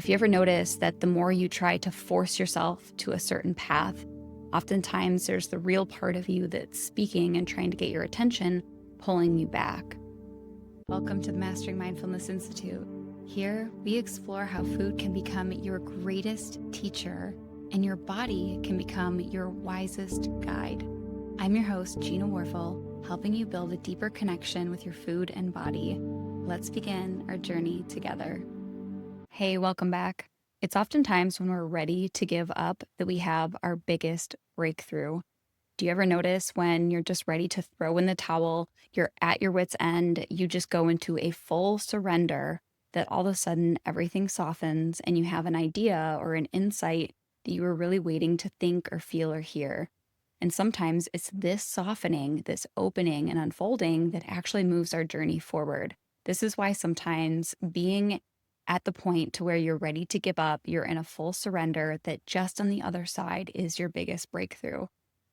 If you ever notice that the more you try to force yourself to a certain path, oftentimes there's the real part of you that's speaking and trying to get your attention, pulling you back. Welcome to the Mastering Mindfulness Institute. Here, we explore how food can become your greatest teacher and your body can become your wisest guide. I'm your host, Gina Warfel, helping you build a deeper connection with your food and body. Let's begin our journey together. Hey, welcome back. It's oftentimes when we're ready to give up that we have our biggest breakthrough. Do you ever notice when you're just ready to throw in the towel, you're at your wit's end, you just go into a full surrender, that all of a sudden everything softens and you have an idea or an insight that you were really waiting to think or feel or hear? And sometimes it's this softening, this opening and unfolding that actually moves our journey forward. This is why sometimes being at the point to where you're ready to give up, you're in a full surrender, that just on the other side is your biggest breakthrough.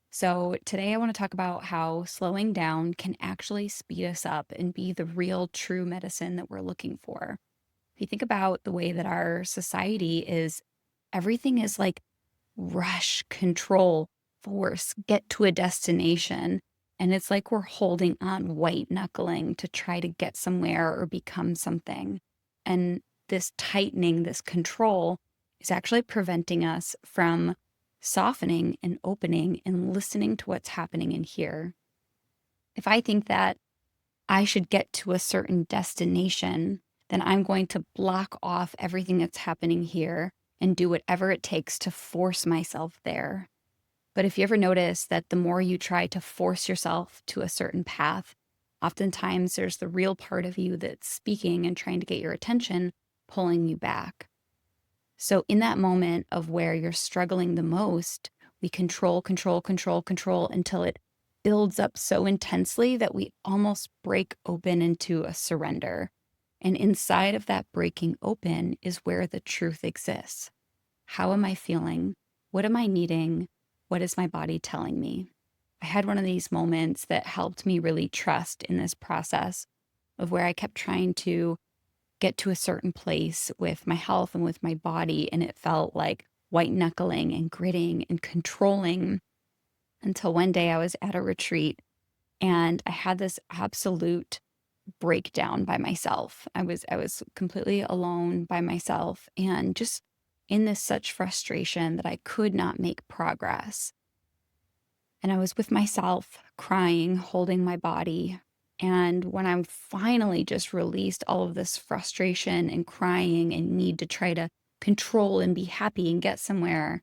So today I want to talk about how slowing down can actually speed us up and be the real true medicine that we're looking for. If you think about the way that our society is, everything is like rush, control, force, get to a destination. And it's like we're holding on white knuckling to try to get somewhere or become something. And this tightening, this control is actually preventing us from softening and opening and listening to what's happening in here. If I think that I should get to a certain destination, then I'm going to block off everything that's happening here and do whatever it takes to force myself there. But if you ever notice that the more you try to force yourself to a certain path, oftentimes there's the real part of you that's speaking and trying to get your attention, pulling you back. So in that moment of where you're struggling the most, we control until it builds up so intensely that we almost break open into a surrender. And inside of that breaking open is where the truth exists. How am I feeling? What am I needing? What is my body telling me? I had one of these moments that helped me really trust in this process of where I kept trying to get to a certain place with my health and with my body, and it felt like white knuckling and gritting and controlling, until one day I was at a retreat and I had this absolute breakdown by myself. I was completely alone by myself and just in this such frustration that I could not make progress. And I was with myself, crying, holding my body. And when I finally just released all of this frustration and crying and need to try to control and be happy and get somewhere,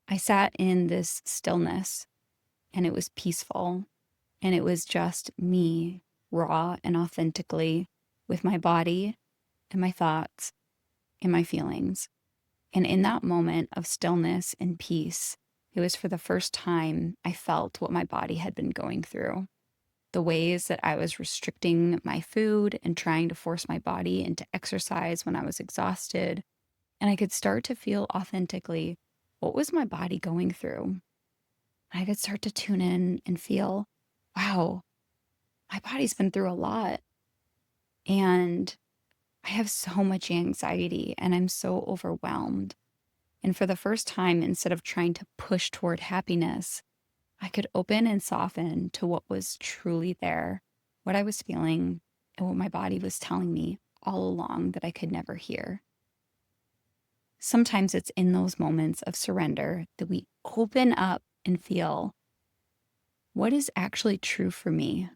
I sat in this stillness and it was peaceful. And it was just me, raw and authentically, with my body and my thoughts and my feelings. And in that moment of stillness and peace, it was for the first time I felt what my body had been going through. The ways that I was restricting my food and trying to force my body into exercise when I was exhausted. And I could start to feel authentically, what was my body going through? I could start to tune in and feel, wow, my body's been through a lot. And I have so much anxiety and I'm so overwhelmed. And for the first time, instead of trying to push toward happiness, I could open and soften to what was truly there, what I was feeling, and what my body was telling me all along that I could never hear. Sometimes it's in those moments of surrender that we open up and feel, what is actually true for me?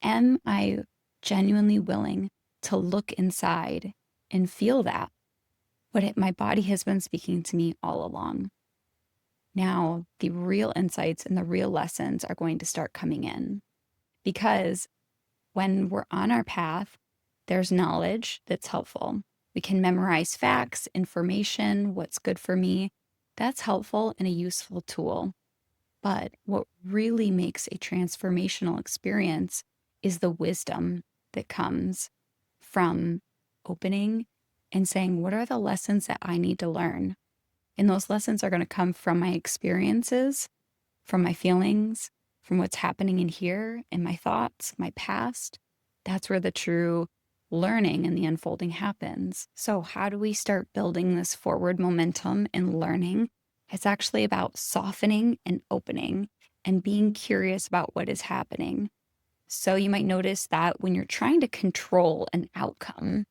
Am I genuinely willing to look inside and feel that? My body has been speaking to me all along. Now, the real insights and the real lessons are going to start coming in, because when we're on our path, there's knowledge that's helpful. We can memorize facts, information, what's good for me. That's helpful and a useful tool. But what really makes a transformational experience is the wisdom that comes from opening and saying, what are the lessons that I need to learn? And those lessons are going to come from my experiences, from my feelings, from what's happening in here, in my thoughts, my past. That's where the true learning and the unfolding happens. So, how do we start building this forward momentum in learning? It's actually about softening and opening and being curious about what is happening. So, you might notice that when you're trying to control an outcome,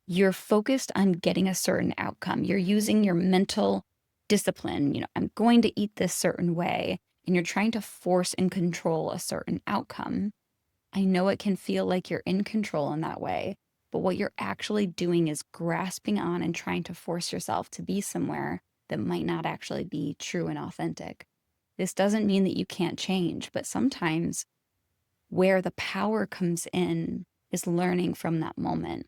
you're focused on getting a certain outcome. You're using your mental discipline. I'm going to eat this certain way, and you're trying to force and control a certain outcome. I know it can feel like you're in control in that way, but what you're actually doing is grasping on and trying to force yourself to be somewhere that might not actually be true and authentic. This doesn't mean that you can't change, but sometimes where the power comes in is learning from that moment.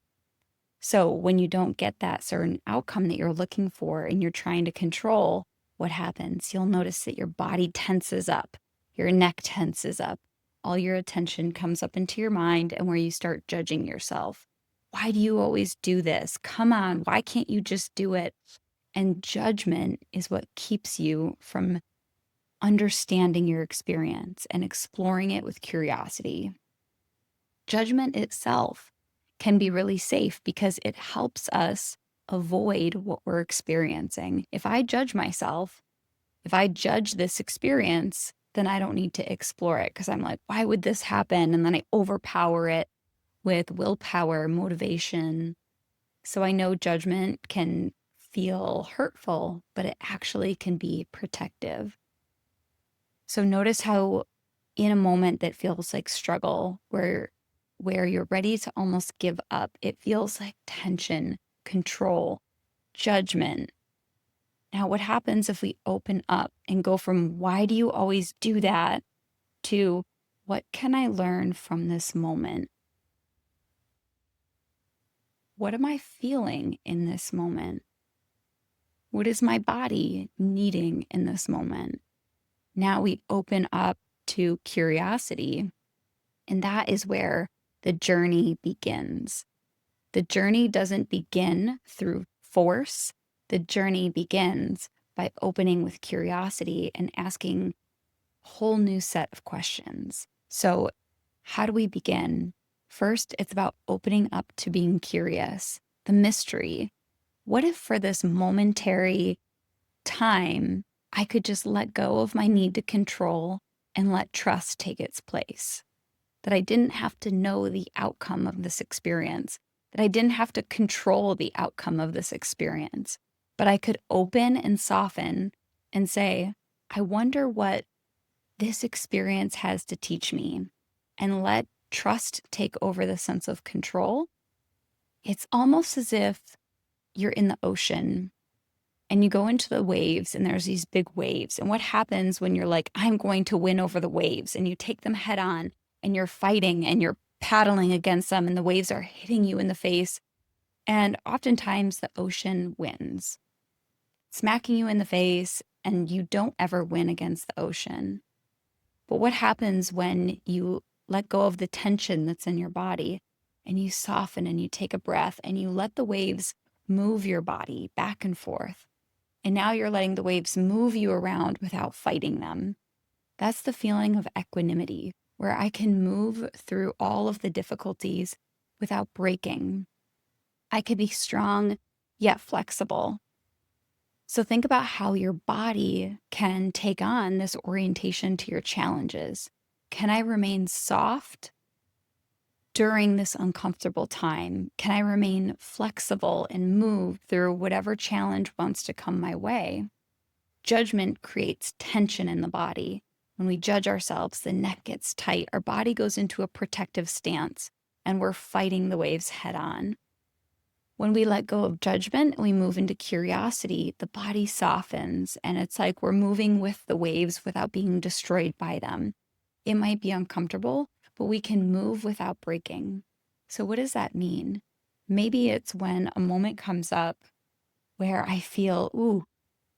So when you don't get that certain outcome that you're looking for and you're trying to control, what happens? You'll notice that your body tenses up, your neck tenses up, all your attention comes up into your mind, and where you start judging yourself. Why do you always do this? Come on, why can't you just do it? And judgment is what keeps you from understanding your experience and exploring it with curiosity. Judgment itself can be really safe because it helps us avoid what we're experiencing. If I judge myself, if I judge this experience, then I don't need to explore it because I'm like, why would this happen? And then I overpower it with willpower, motivation. So I know judgment can feel hurtful, but it actually can be protective. So notice how in a moment that feels like struggle, where you're ready to almost give up, it feels like tension, control, judgment. Now, what happens if we open up and go from why do you always do that to what can I learn from this moment? What am I feeling in this moment? What is my body needing in this moment? Now we open up to curiosity, and that is where the journey begins. The journey doesn't begin through force. The journey begins by opening with curiosity and asking a whole new set of questions. So, how do we begin? First, it's about opening up to being curious, the mystery. What if for this momentary time, I could just let go of my need to control and let trust take its place? That I didn't have to know the outcome of this experience, that I didn't have to control the outcome of this experience, but I could open and soften and say, I wonder what this experience has to teach me, and let trust take over the sense of control. It's almost as if you're in the ocean and you go into the waves and there's these big waves. And what happens when you're like, I'm going to win over the waves, and you take them head on and you're fighting and you're paddling against them and the waves are hitting you in the face. And oftentimes the ocean wins, smacking you in the face, and you don't ever win against the ocean. But what happens when you let go of the tension that's in your body and you soften and you take a breath and you let the waves move your body back and forth? And now you're letting the waves move you around without fighting them. That's the feeling of equanimity, where I can move through all of the difficulties without breaking. I can be strong yet flexible. So think about how your body can take on this orientation to your challenges. Can I remain soft during this uncomfortable time? Can I remain flexible and move through whatever challenge wants to come my way? Judgment creates tension in the body. When we judge ourselves, the neck gets tight, our body goes into a protective stance, and we're fighting the waves head on. When we let go of judgment and we move into curiosity, the body softens, and it's like we're moving with the waves without being destroyed by them. It might be uncomfortable, but we can move without breaking. So what does that mean? Maybe it's when a moment comes up where I feel, ooh,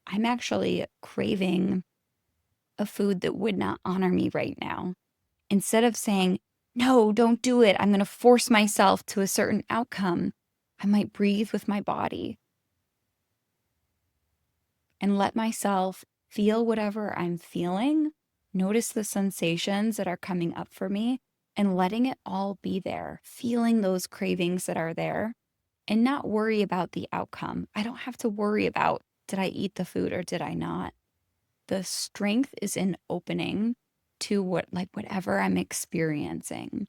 I'm actually craving a food that would not honor me right now. Instead of saying, no, don't do it, I'm going to force myself to a certain outcome, I might breathe with my body and let myself feel whatever I'm feeling. Notice the sensations that are coming up for me and letting it all be there, feeling those cravings that are there and not worry about the outcome. I don't have to worry about, did I eat the food or did I not? The strength is in opening to whatever I'm experiencing.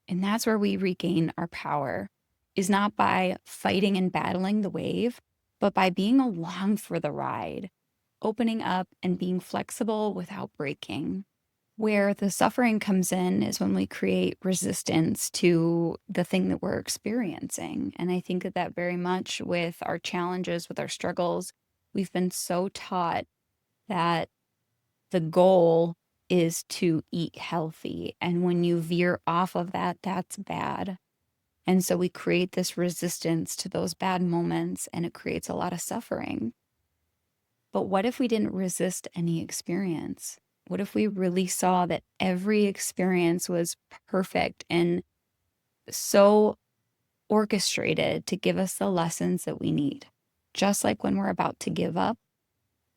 And that's where we regain our power, is not by fighting and battling the wave, but by being along for the ride, opening up and being flexible without breaking. Where the suffering comes in is when we create resistance to the thing that we're experiencing. And I think that very much with our challenges, with our struggles, we've been so taught that the goal is to eat healthy. And when you veer off of that, that's bad. And so we create this resistance to those bad moments, and it creates a lot of suffering. But what if we didn't resist any experience? What if we really saw that every experience was perfect and so orchestrated to give us the lessons that we need? Just like when we're about to give up,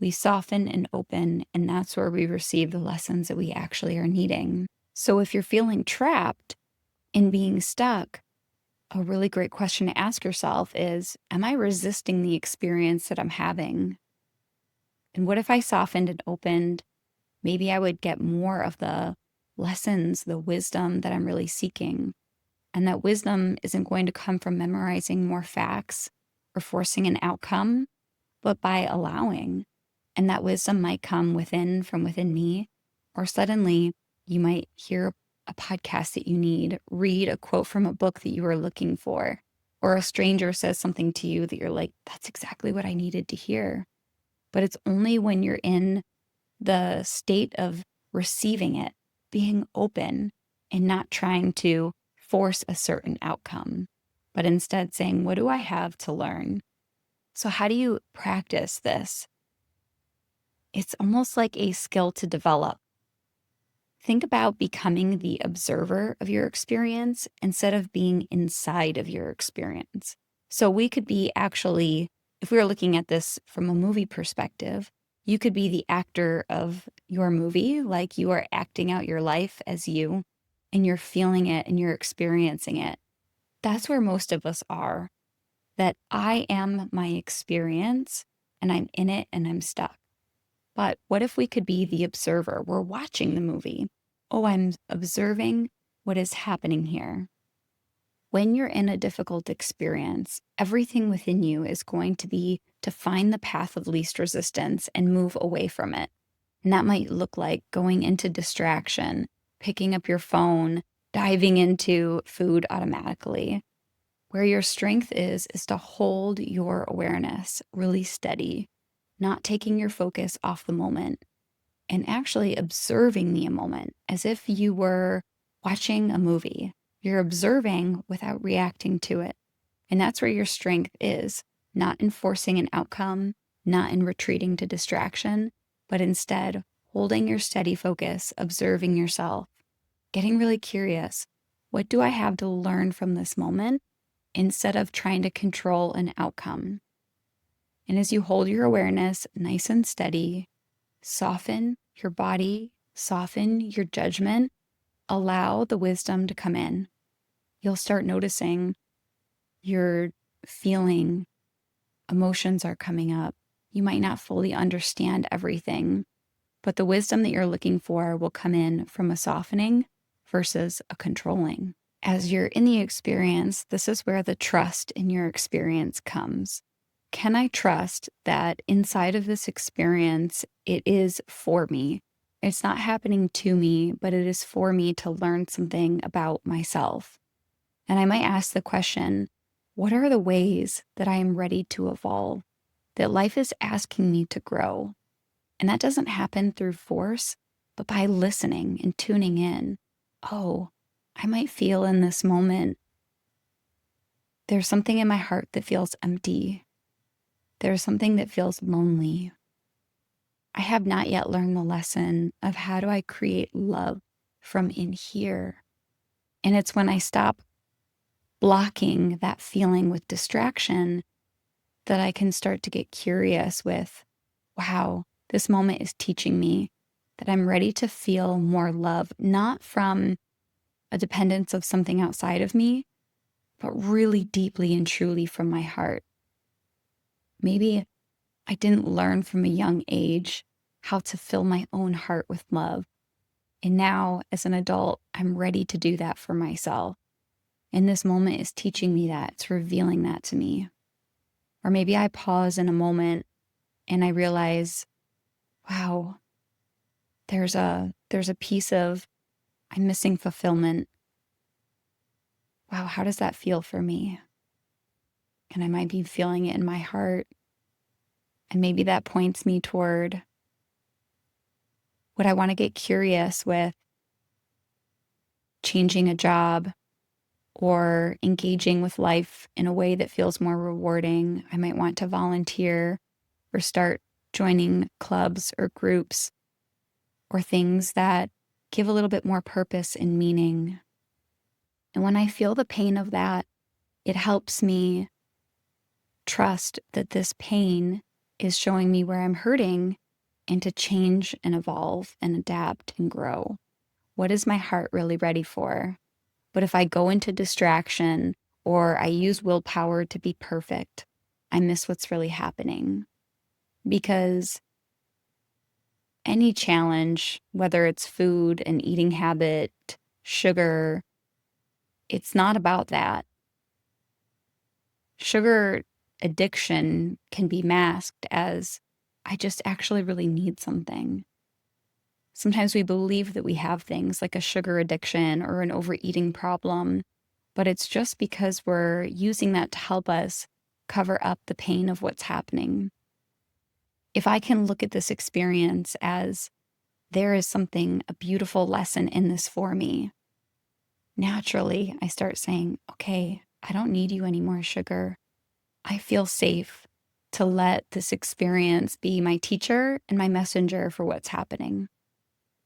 we soften and open, and that's where we receive the lessons that we actually are needing. So if you're feeling trapped in being stuck, a really great question to ask yourself is, am I resisting the experience that I'm having? And what if I softened and opened? Maybe I would get more of the lessons, the wisdom that I'm really seeking. And that wisdom isn't going to come from memorizing more facts or forcing an outcome, but by allowing. And that wisdom might come from within me, or suddenly you might hear a podcast that you need, read a quote from a book that you were looking for, or a stranger says something to you that you're like, that's exactly what I needed to hear. But it's only when you're in the state of receiving it, being open, and not trying to force a certain outcome, but instead saying, what do I have to learn? So how do you practice this? It's almost like a skill to develop. Think about becoming the observer of your experience instead of being inside of your experience. So we could be actually, if we were looking at this from a movie perspective, you could be the actor of your movie, like you are acting out your life as you, and you're feeling it and you're experiencing it. That's where most of us are, that I am my experience and I'm in it and I'm stuck. But what if we could be the observer? We're watching the movie. Oh, I'm observing what is happening here. When you're in a difficult experience, everything within you is going to be to find the path of least resistance and move away from it. And that might look like going into distraction, picking up your phone, diving into food automatically. Where your strength is to hold your awareness really steady, not taking your focus off the moment, and actually observing the moment as if you were watching a movie. You're observing without reacting to it. And that's where your strength is, not in forcing an outcome, not in retreating to distraction, but instead holding your steady focus, observing yourself, getting really curious. What do I have to learn from this moment instead of trying to control an outcome? And as you hold your awareness nice and steady, soften your body, soften your judgment, allow the wisdom to come in. You'll start noticing you're feeling emotions are coming up. You might not fully understand everything, but the wisdom that you're looking for will come in from a softening versus a controlling. As you're in the experience, this is where the trust in your experience comes. Can I trust that inside of this experience, it is for me? It's not happening to me, but it is for me to learn something about myself. And I might ask the question, what are the ways that I am ready to evolve? That life is asking me to grow. And that doesn't happen through force, but by listening and tuning in. Oh, I might feel in this moment, there's something in my heart that feels empty. There's something that feels lonely. I have not yet learned the lesson of how do I create love from in here. And it's when I stop blocking that feeling with distraction that I can start to get curious with, wow, this moment is teaching me that I'm ready to feel more love, not from a dependence of something outside of me, but really deeply and truly from my heart. Maybe I didn't learn from a young age how to fill my own heart with love. And now, as an adult, I'm ready to do that for myself. And this moment is teaching me that, it's revealing that to me. Or maybe I pause in a moment and I realize, wow, there's a piece of I'm missing fulfillment. Wow, how does that feel for me? And I might be feeling it in my heart. And maybe that points me toward what I want to get curious with, changing a job or engaging with life in a way that feels more rewarding. I might want to volunteer or start joining clubs or groups or things that give a little bit more purpose and meaning. And when I feel the pain of that, it helps me trust that this pain is showing me where I'm hurting and to change and evolve and adapt and grow. What is my heart really ready for? But if I go into distraction or I use willpower to be perfect, I miss what's really happening. Because any challenge, whether it's food, an eating habit, sugar, it's not about that. Sugar addiction can be masked as I just actually really need something. Sometimes we believe that we have things like a sugar addiction or an overeating problem, but it's just because we're using that to help us cover up the pain of what's happening. If I can look at this experience as there is something, a beautiful lesson in this for me, naturally I start saying, okay, I don't need you anymore, sugar. I feel safe to let this experience be my teacher and my messenger for what's happening.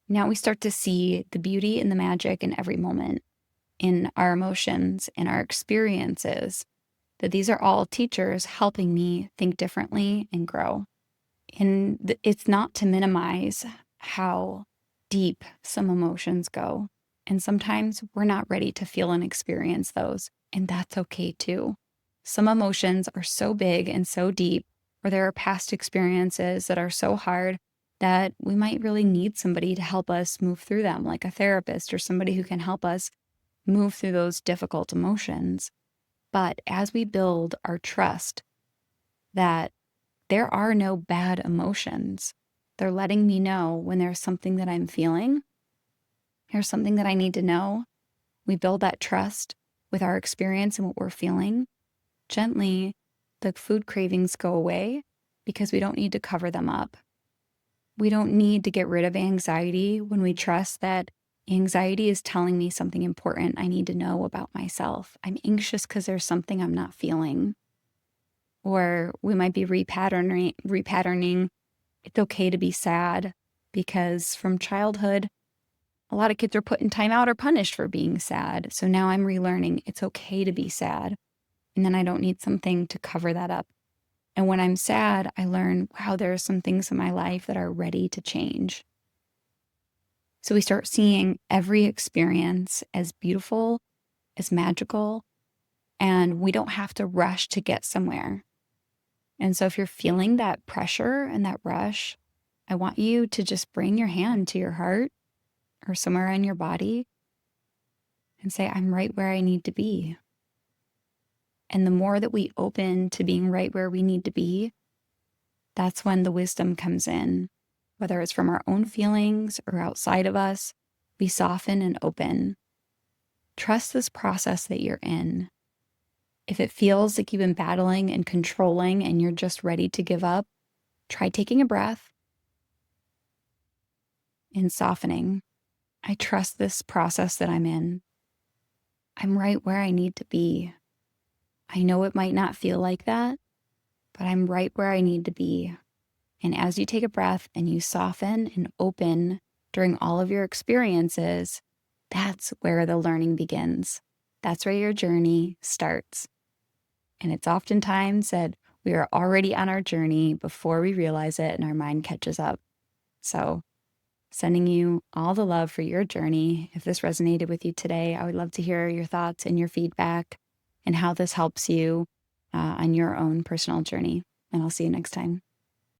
Now we start to see the beauty and the magic in every moment, in our emotions, in our experiences, that these are all teachers helping me think differently and grow. And it's not to minimize how deep some emotions go. And sometimes we're not ready to feel and experience those, and that's okay too. Some emotions are so big and so deep, or there are past experiences that are so hard that we might really need somebody to help us move through them, like a therapist or somebody who can help us move through those difficult emotions. But as we build our trust that there are no bad emotions, they're letting me know when there's something that I'm feeling, here's something that I need to know. We build that trust with our experience and what we're feeling. Gently, the food cravings go away because we don't need to cover them up. We don't need to get rid of anxiety when we trust that anxiety is telling me something important I need to know about myself. I'm anxious because there's something I'm not feeling. Or we might be repatterning. It's okay to be sad because from childhood, a lot of kids are put in timeout or punished for being sad. So now I'm relearning it's okay to be sad. And then I don't need something to cover that up. And when I'm sad, I learn, wow, there are some things in my life that are ready to change. So we start seeing every experience as beautiful, as magical, and we don't have to rush to get somewhere. And so if you're feeling that pressure and that rush, I want you to just bring your hand to your heart or somewhere in your body and say, I'm right where I need to be. And the more that we open to being right where we need to be, that's when the wisdom comes in. Whether it's from our own feelings or outside of us, we soften and open. Trust this process that you're in. If it feels like you've been battling and controlling and you're just ready to give up, try taking a breath and softening. I trust this process that I'm in. I'm right where I need to be. I know it might not feel like that, but I'm right where I need to be. And as you take a breath and you soften and open during all of your experiences, that's where the learning begins. That's where your journey starts. And it's oftentimes that we are already on our journey before we realize it and our mind catches up. So Sending you all the love for your journey. If this resonated with you today, I would love to hear your thoughts and your feedback and how this helps you on your own personal journey. And I'll see you next time.